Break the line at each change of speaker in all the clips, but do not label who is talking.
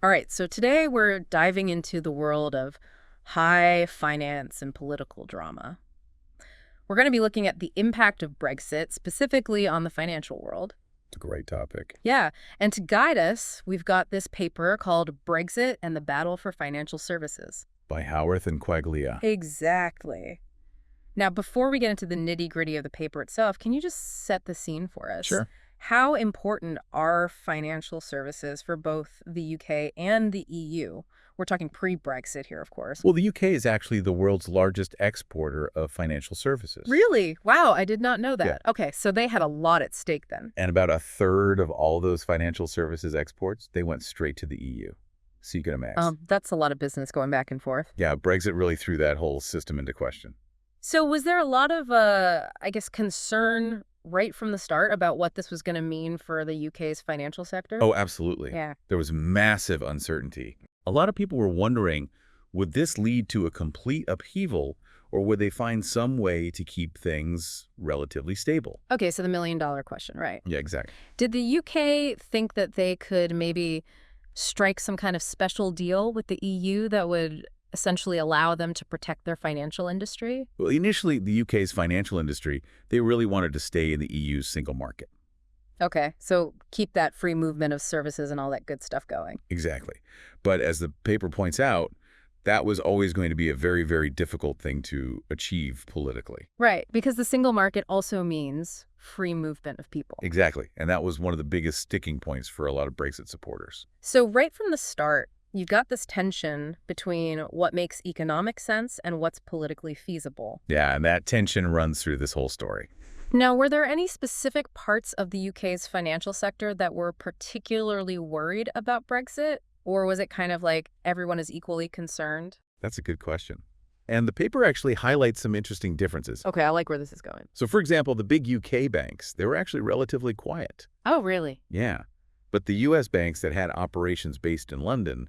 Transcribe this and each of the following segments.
All right, so today we're diving into the world of high finance and political drama. We're going to be looking at the impact of Brexit, specifically on the financial world.
It's a great topic.
Yeah, and to guide us, we've got this paper called Brexit and the Battle for Financial Services.
By Howarth and Quaglia.
Exactly. Now, before we get into the nitty-gritty of the paper itself, can you just set the scene for us?
Sure.
How important are financial services for both the UK and the EU? We're talking pre-Brexit here, of course.
Well, the UK is actually the world's largest exporter of financial services.
Really? Wow, I did not know that. Okay, so they had a lot at stake then.
And about a third of all those financial services exports, they went straight to the EU. So you can imagine.
That's a lot of business going back and forth.
Yeah, Brexit really threw that whole system into question.
So was there a lot of, concern right from the start about what this was going to mean for the UK's financial sector?
Oh, absolutely.
Yeah.
There was massive uncertainty. A lot of people were wondering, would this lead to a complete upheaval, or would they find some way to keep things relatively stable?
Okay, so the million-dollar question, right?
Yeah, exactly.
Did the UK think that they could maybe strike some kind of special deal with the EU that would essentially allow them to protect their financial industry?
Well, initially, the UK's financial industry, they really wanted to stay in the EU's single market.
Okay, so keep that free movement of services and all that good stuff going.
Exactly. But as the paper points out, that was always going to be a very, very difficult thing to achieve politically.
Right, because the single market also means free movement of people.
Exactly. And that was one of the biggest sticking points for a lot of Brexit supporters.
So right from the start, you've got this tension between what makes economic sense and what's politically feasible.
Yeah, and that tension runs through this whole story.
Now, were there any specific parts of the UK's financial sector that were particularly worried about Brexit? Or was it kind of like everyone is equally concerned?
That's a good question. And the paper actually highlights some interesting differences.
Okay, I like where this is going.
So, for example, the big UK banks, they were actually relatively quiet.
Oh, really?
Yeah. But the US banks that had operations based in London,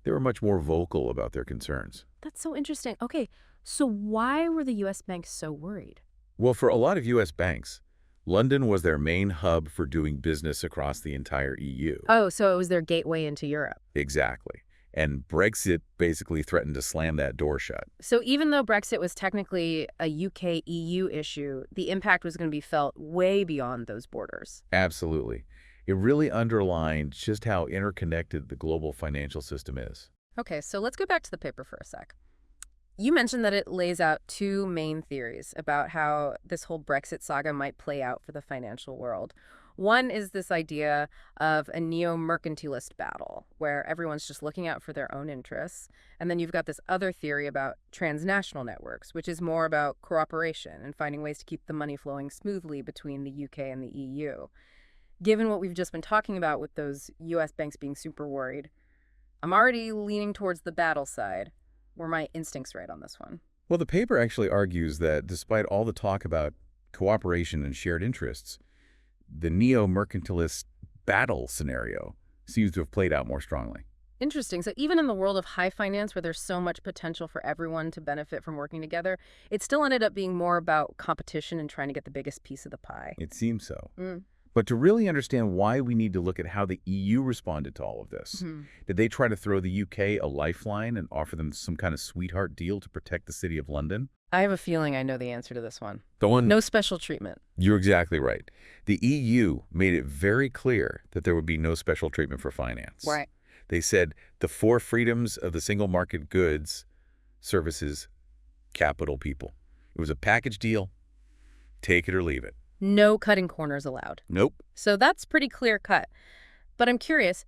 they were much more vocal about their concerns.
That's so interesting. Okay, so why were the US banks so worried?
Well, for a lot of US banks, London was their main hub for doing business across the entire EU.
Oh, so it was their gateway into Europe.
Exactly. And Brexit basically threatened to slam that door shut.
So even though Brexit was technically a UK-EU issue, the impact was going to be felt way beyond those borders.
Absolutely. It really underlined just how interconnected the global financial system is.
Okay, so let's go back to the paper for a sec. You mentioned that it lays out two main theories about how this whole Brexit saga might play out for the financial world. One is this idea of a neo-mercantilist battle, where everyone's just looking out for their own interests. And then you've got this other theory about transnational networks, which is more about cooperation and finding ways to keep the money flowing smoothly between the UK and the EU. Given what we've just been talking about with those US banks being super worried, I'm already leaning towards the battle side. Were my instincts right on this one?
Well, the paper actually argues that despite all the talk about cooperation and shared interests, the neo-mercantilist battle scenario seems to have played out more strongly.
Interesting. So even in the world of high finance, where there's so much potential for everyone to benefit from working together, it still ended up being more about competition and trying to get the biggest piece of the pie.
It seems so. But to really understand why, we need to look at how the EU responded to all of this. Did they try to throw the UK a lifeline and offer them some kind of sweetheart deal to protect the city of London?
I have a feeling I know the answer to this one.
No
No special treatment.
You're exactly right. The EU made it very clear that there would be no special treatment for finance.
Right.
They said the four freedoms of the single market: goods, services, capital, people. It was a package deal. Take it or leave it.
No cutting corners allowed.
Nope.
So that's pretty clear cut. But I'm curious,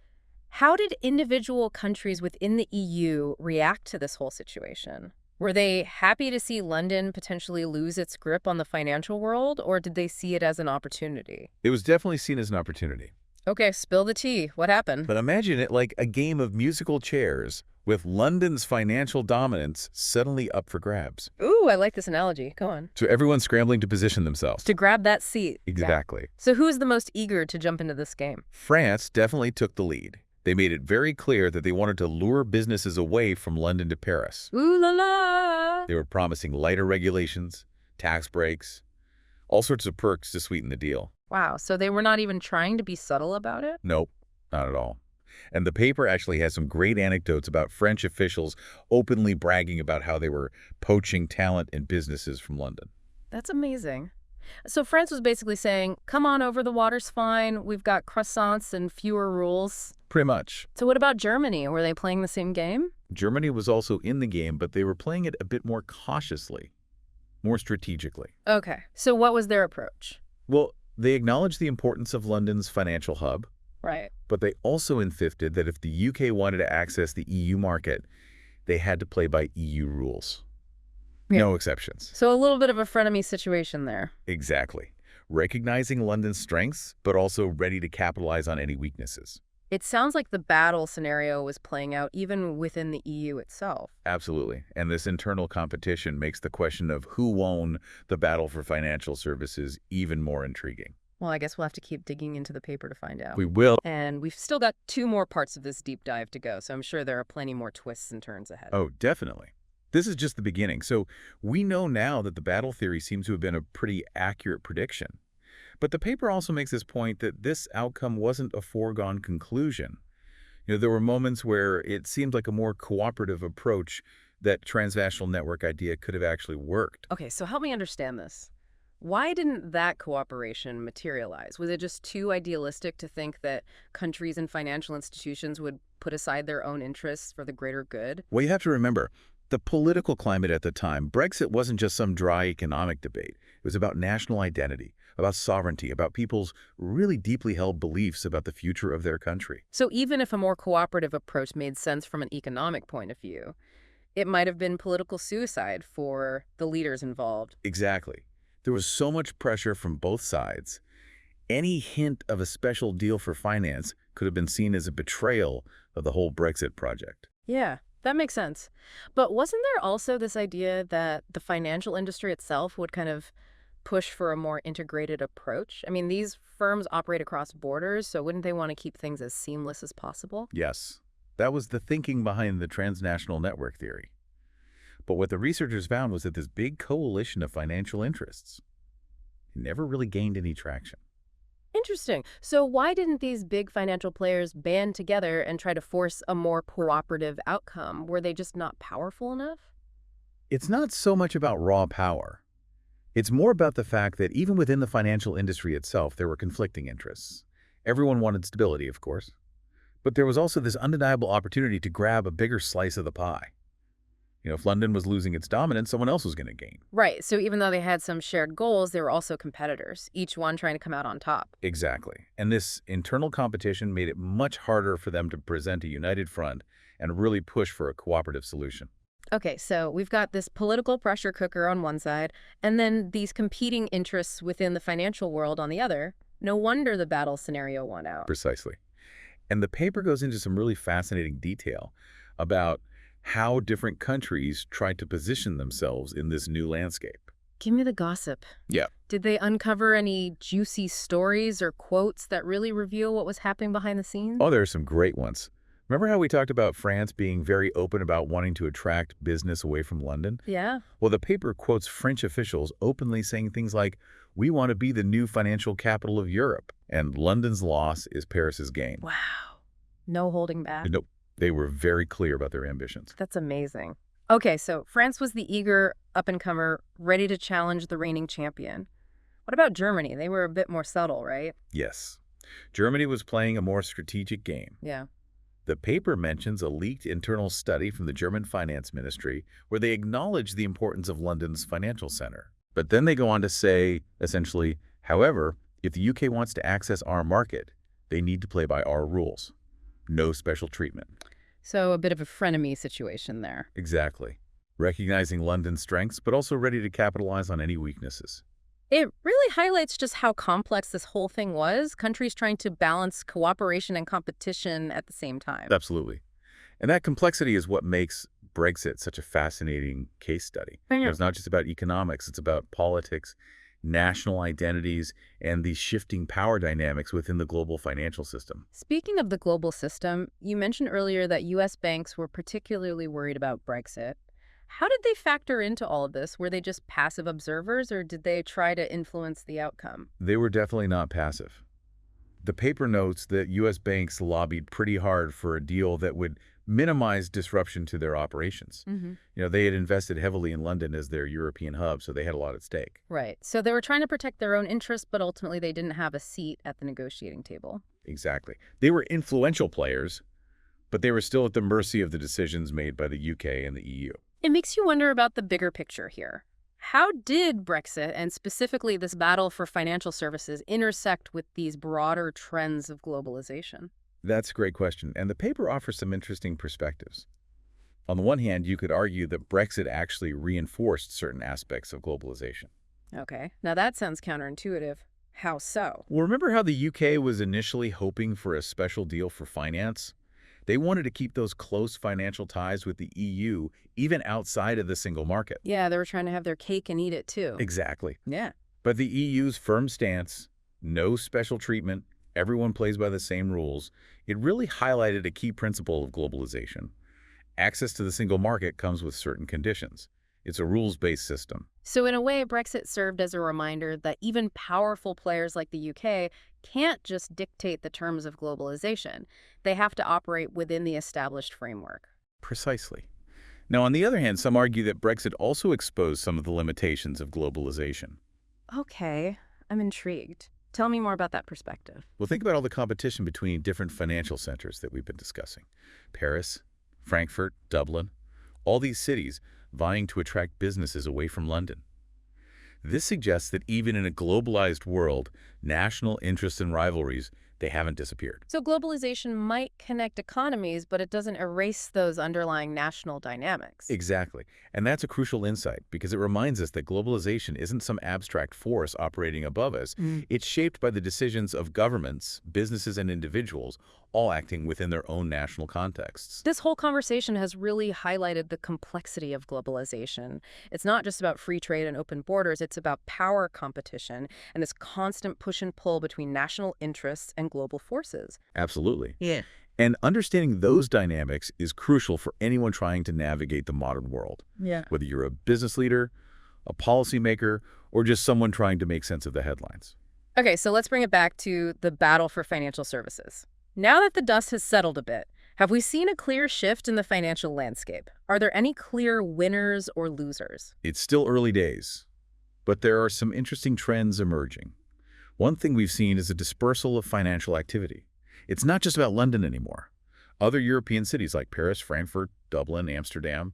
how did individual countries within the EU react to this whole situation? Were they happy to see London potentially lose its grip on the financial world, or did they see it as an opportunity?
It was definitely seen as an opportunity.
Okay, spill the tea. What happened?
But imagine it like a game of musical chairs, with London's financial dominance suddenly up for grabs.
Ooh, I like this analogy. Go on.
So everyone's scrambling to position themselves.
To grab that seat.
Exactly.
Yeah. So who's the most eager to jump into this game?
France definitely took the lead. They made it very clear that they wanted to lure businesses away from London to Paris.
Ooh la la!
They were promising lighter regulations, tax breaks, all sorts of perks to sweeten the deal.
Wow, so they were not even trying to be subtle about it?
Nope, not at all. And the paper actually has some great anecdotes about French officials openly bragging about how they were poaching talent and businesses from London.
That's amazing. So France was basically saying, come on over, the water's fine. We've got croissants and fewer rules.
Pretty much.
So what about Germany? Were they playing the same game?
Germany was also in the game, but they were playing it a bit more cautiously, more strategically.
Okay. So what was their approach?
Well, they acknowledged the importance of London's financial hub,
Right.
but they also insisted that if the UK wanted to access the EU market, they had to play by EU rules.
Yeah.
No exceptions.
So a little bit of a frenemy situation there.
Exactly. Recognizing London's strengths, but also ready to capitalize on any weaknesses.
It sounds like the battle scenario was playing out even within the EU itself.
Absolutely. And this internal competition makes the question of who won the battle for financial services even more intriguing.
Well, I guess we'll have to keep digging into the paper to find out.
We will.
And we've still got 2 more parts of this deep dive to go, so I'm sure there are plenty more twists and turns ahead.
Oh, definitely. This is just the beginning. So we know now that the battle theory seems to have been a pretty accurate prediction. But the paper also makes this point that this outcome wasn't a foregone conclusion. There were moments where it seemed like a more cooperative approach, that transnational network idea could have actually worked.
Okay, so help me understand this. Why didn't that cooperation materialize? Was it just too idealistic to think that countries and financial institutions would put aside their own interests for the greater good?
Well, you have to remember, the political climate at the time, Brexit wasn't just some dry economic debate. It was about national identity, about sovereignty, about people's really deeply held beliefs about the future of their country.
So even if a more cooperative approach made sense from an economic point of view, it might have been political suicide for the leaders involved.
Exactly. There was so much pressure from both sides. Any hint of a special deal for finance could have been seen as a betrayal of the whole Brexit project.
Yeah, that makes sense. But wasn't there also this idea that the financial industry itself would kind of push for a more integrated approach? I mean, these firms operate across borders, so wouldn't they want to keep things as seamless as possible?
Yes, that was the thinking behind the transnational network theory. But what the researchers found was that this big coalition of financial interests never really gained any traction.
Interesting. So why didn't these big financial players band together and try to force a more cooperative outcome? Were they just not powerful enough?
It's not so much about raw power. It's more about the fact that even within the financial industry itself, there were conflicting interests. Everyone wanted stability, of course. But there was also this undeniable opportunity to grab a bigger slice of the pie. If London was losing its dominance, someone else was going to gain.
Right. So even though they had some shared goals, they were also competitors, each one trying to come out on top.
Exactly. And this internal competition made it much harder for them to present a united front and really push for a cooperative solution.
Okay, so we've got this political pressure cooker on one side, and then these competing interests within the financial world on the other. No wonder the battle scenario won out.
Precisely. And the paper goes into some really fascinating detail about how different countries tried to position themselves in this new landscape.
Give me the gossip.
Yeah.
Did they uncover any juicy stories or quotes that really reveal what was happening behind the scenes?
Oh, there are some great ones. Remember how we talked about France being very open about wanting to attract business away from London?
Yeah.
Well, the paper quotes French officials openly saying things like, "We want to be the new financial capital of Europe, and London's loss is Paris's gain."
Wow. No holding back.
Nope. They were very clear about their ambitions.
That's amazing. Okay, so France was the eager up-and-comer, ready to challenge the reigning champion. What about Germany? They were a bit more subtle, right?
Yes. Germany was playing a more strategic game.
Yeah.
The paper mentions a leaked internal study from the German finance ministry where they acknowledge the importance of London's financial center. But then they go on to say, essentially, however, if the UK wants to access our market, they need to play by our rules. No special treatment.
So a bit of a frenemy situation there.
Exactly. Recognizing London's strengths, but also ready to capitalize on any weaknesses.
It really highlights just how complex this whole thing was, countries trying to balance cooperation and competition at the same time.
Absolutely. And that complexity is what makes Brexit such a fascinating case study. It's not just about economics, it's about politics, national identities, and these shifting power dynamics within the global financial system.
Speaking of the global system, you mentioned earlier that U.S. banks were particularly worried about Brexit. How did they factor into all of this? Were they just passive observers, or did they try to influence the outcome?
They were definitely not passive. The paper notes that U.S. banks lobbied pretty hard for a deal that would minimize disruption to their operations.
Hmm.
They had invested heavily in London as their European hub, so they had a lot at stake.
Right. So they were trying to protect their own interests, but ultimately they didn't have a seat at the negotiating table.
Exactly. They were influential players, but they were still at the mercy of the decisions made by the UK and the EU.
It makes you wonder about the bigger picture here. How did Brexit, and specifically this battle for financial services, intersect with these broader trends of globalization?
That's a great question, and the paper offers some interesting perspectives. On the one hand, you could argue that Brexit actually reinforced certain aspects of globalization.
Okay, now that sounds counterintuitive. How so?
Well, remember how the UK was initially hoping for a special deal for finance? They wanted to keep those close financial ties with the EU, even outside of the single market.
Yeah, they were trying to have their cake and eat it too.
Exactly.
Yeah.
But the EU's firm stance, no special treatment, everyone plays by the same rules, it really highlighted a key principle of globalization. Access to the single market comes with certain conditions. It's a rules-based system.
So in a way, Brexit served as a reminder that even powerful players like the UK can't just dictate the terms of globalization. They have to operate within the established framework.
Precisely. Now, on the other hand, some argue that Brexit also exposed some of the limitations of globalization.
Okay, I'm intrigued. Tell me more about that perspective.
Well, think about all the competition between different financial centers that we've been discussing. Paris, Frankfurt, Dublin, all these cities vying to attract businesses away from London. This suggests that even in a globalized world, national interests and rivalries, they haven't disappeared.
So globalization might connect economies, but it doesn't erase those underlying national dynamics.
Exactly. And that's a crucial insight because it reminds us that globalization isn't some abstract force operating above us. It's shaped by the decisions of governments, businesses, and individuals, all acting within their own national contexts.
This whole conversation has really highlighted the complexity of globalization. It's not just about free trade and open borders, it's about power competition and this constant push and pull between national interests and global forces.
Absolutely.
Yeah.
And understanding those dynamics is crucial for anyone trying to navigate the modern world.
Yeah.
Whether you're a business leader, a policymaker, or just someone trying to make sense of the headlines.
Okay, so let's bring it back to the battle for financial services. Now that the dust has settled a bit, have we seen a clear shift in the financial landscape? Are there any clear winners or losers?
It's still early days, but there are some interesting trends emerging. One thing we've seen is a dispersal of financial activity. It's not just about London anymore. Other European cities like Paris, Frankfurt, Dublin, Amsterdam,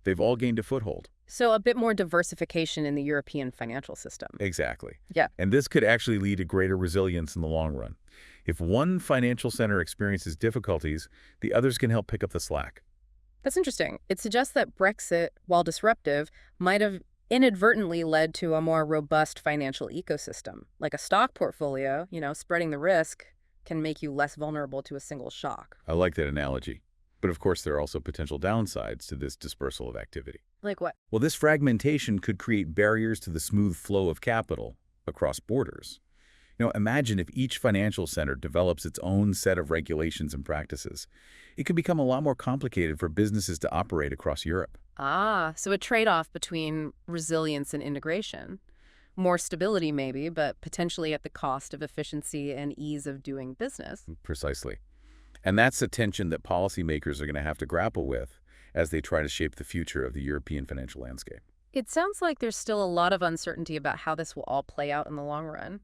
they've all gained a foothold.
So a bit more diversification in the European financial system.
Exactly.
Yeah.
And this could actually lead to greater resilience in the long run. If one financial center experiences difficulties, the others can help pick up the slack.
That's interesting. It suggests that Brexit, while disruptive, might have inadvertently led to a more robust financial ecosystem. Like a stock portfolio, spreading the risk can make you less vulnerable to a single shock.
I like that analogy. But of course, there are also potential downsides to this dispersal of activity.
Like what?
Well, this fragmentation could create barriers to the smooth flow of capital across borders. Imagine if each financial center develops its own set of regulations and practices. It could become a lot more complicated for businesses to operate across Europe.
So a trade-off between resilience and integration. More stability maybe, but potentially at the cost of efficiency and ease of doing business.
Precisely. And that's the tension that policymakers are going to have to grapple with as they try to shape the future of the European financial landscape.
It sounds like there's still a lot of uncertainty about how this will all play out in the long run.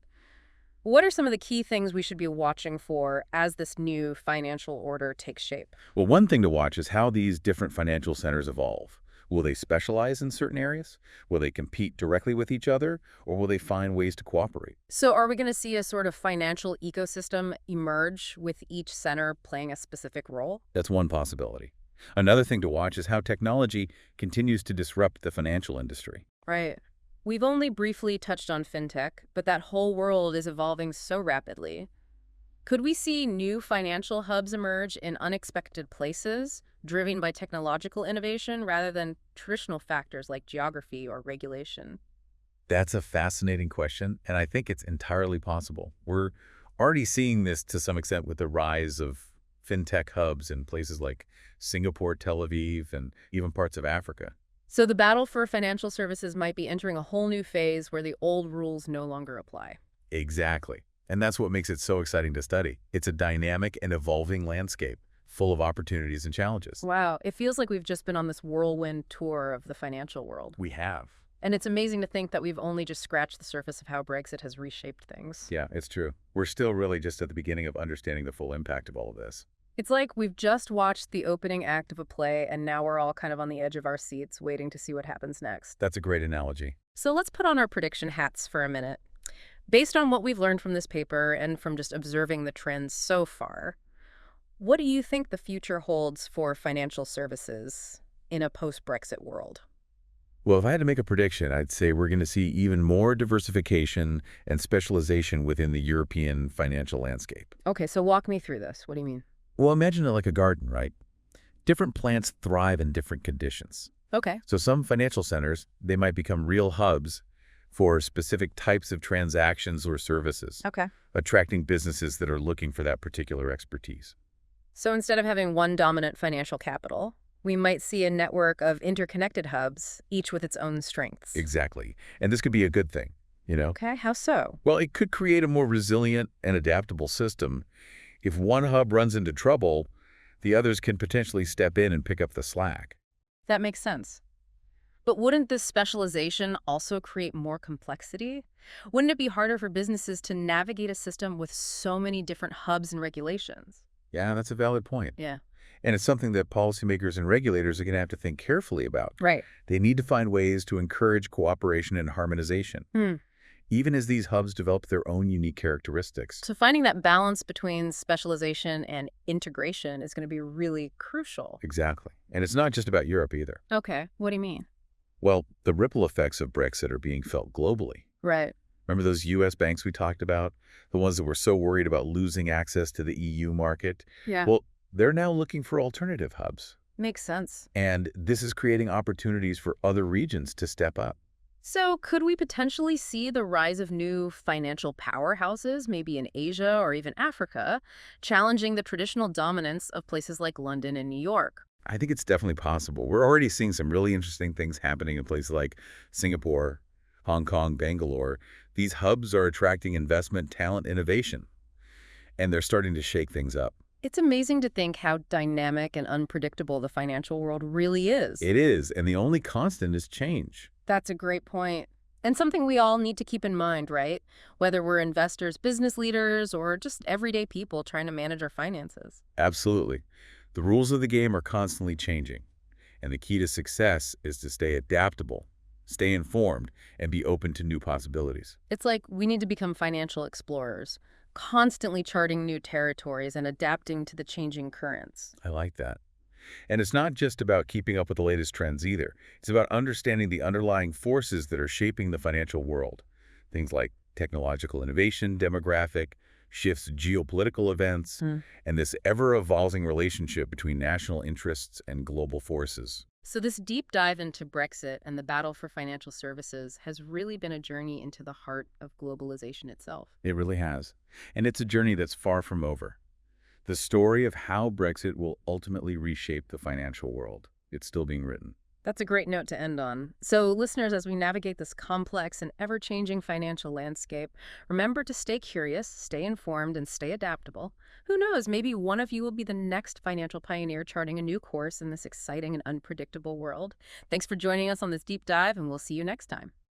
What are some of the key things we should be watching for as this new financial order takes shape?
Well, one thing to watch is how these different financial centers evolve. Will they specialize in certain areas? Will they compete directly with each other? Or will they find ways to cooperate?
So are we going to see a sort of financial ecosystem emerge with each center playing a specific role?
That's one possibility. Another thing to watch is how technology continues to disrupt the financial industry.
Right. We've only briefly touched on fintech, but that whole world is evolving so rapidly. Could we see new financial hubs emerge in unexpected places, driven by technological innovation rather than traditional factors like geography or regulation?
That's a fascinating question, and I think it's entirely possible. We're already seeing this to some extent with the rise of fintech hubs in places like Singapore, Tel Aviv, and even parts of Africa.
So the battle for financial services might be entering a whole new phase where the old rules no longer apply.
Exactly. And that's what makes it so exciting to study. It's a dynamic and evolving landscape, full of opportunities and challenges.
Wow, it feels like we've just been on this whirlwind tour of the financial world.
We have.
And it's amazing to think that we've only just scratched the surface of how Brexit has reshaped things.
Yeah, it's true. We're still really just at the beginning of understanding the full impact of all of this.
It's like we've just watched the opening act of a play, and now we're all kind of on the edge of our seats waiting to see what happens next.
That's a great analogy.
So let's put on our prediction hats for a minute. Based on what we've learned from this paper and from just observing the trends so far, what do you think the future holds for financial services in a post-Brexit world?
Well, if I had to make a prediction, I'd say we're going to see even more diversification and specialization within the European financial landscape.
Okay, so walk me through this. What do you mean?
Well, imagine it like a garden, right? Different plants thrive in different conditions.
Okay.
So some financial centers, they might become real hubs for specific types of transactions or services,
Okay.
attracting businesses that are looking for that particular expertise.
So instead of having one dominant financial capital, we might see a network of interconnected hubs, each with its own strengths.
Exactly. And this could be a good thing, you know?
Okay, how so?
Well, it could create a more resilient and adaptable system. If one hub runs into trouble, the others can potentially step in and pick up the slack.
That makes sense. But wouldn't this specialization also create more complexity? Wouldn't it be harder for businesses to navigate a system with so many different hubs and regulations?
Yeah, that's a valid point.
Yeah.
And it's something that policymakers and regulators are going to have to think carefully about.
Right.
They need to find ways to encourage cooperation and harmonization,
Hmm.
even as these hubs develop their own unique characteristics.
So finding that balance between specialization and integration is going to be really crucial.
Exactly. And it's not just about Europe either.
Okay, what do you mean?
Well, the ripple effects of Brexit are being felt globally.
Right.
Remember those U.S. banks we talked about? The ones that were so worried about losing access to the EU market?
Yeah.
Well, they're now looking for alternative hubs.
Makes sense.
And this is creating opportunities for other regions to step up.
So could we potentially see the rise of new financial powerhouses, maybe in Asia or even Africa, challenging the traditional dominance of places like London and New York?
I think it's definitely possible. We're already seeing some really interesting things happening in places like Singapore, Hong Kong, Bangalore. These hubs are attracting investment, talent, innovation, and they're starting to shake things up.
It's amazing to think how dynamic and unpredictable the financial world really is.
It is, and the only constant is change.
That's a great point. And something we all need to keep in mind, right? Whether we're investors, business leaders, or just everyday people trying to manage our finances.
Absolutely. The rules of the game are constantly changing, and the key to success is to stay adaptable, stay informed, and be open to new possibilities.
It's like we need to become financial explorers, constantly charting new territories and adapting to the changing currents.
I like that. And it's not just about keeping up with the latest trends either. It's about understanding the underlying forces that are shaping the financial world. Things like technological innovation, demographic, shifts, geopolitical events, and this ever-evolving relationship between national interests and global forces.
So this deep dive into Brexit and the battle for financial services has really been a journey into the heart of globalization itself.
It really has. And it's a journey that's far from over. The story of how Brexit will ultimately reshape the financial world. It's still being written.
That's a great note to end on. So listeners, as we navigate this complex and ever-changing financial landscape, remember to stay curious, stay informed, and stay adaptable. Who knows, maybe one of you will be the next financial pioneer charting a new course in this exciting and unpredictable world. Thanks for joining us on this deep dive, and we'll see you next time.